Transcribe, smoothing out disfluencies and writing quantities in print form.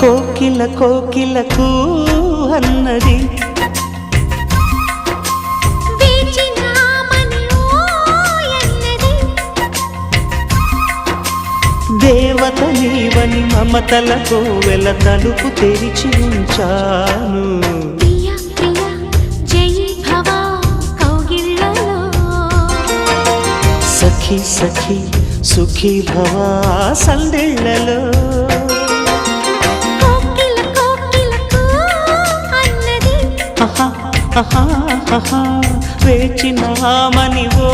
కోకిల కోకిలకు అన్నది దేవత నీవని మమతల కోవెల తలుపు తెరిచి ఉంచాను. సఖీ సఖీ సుఖీ భవ సందెళ్ళలో వేచినామని ఓ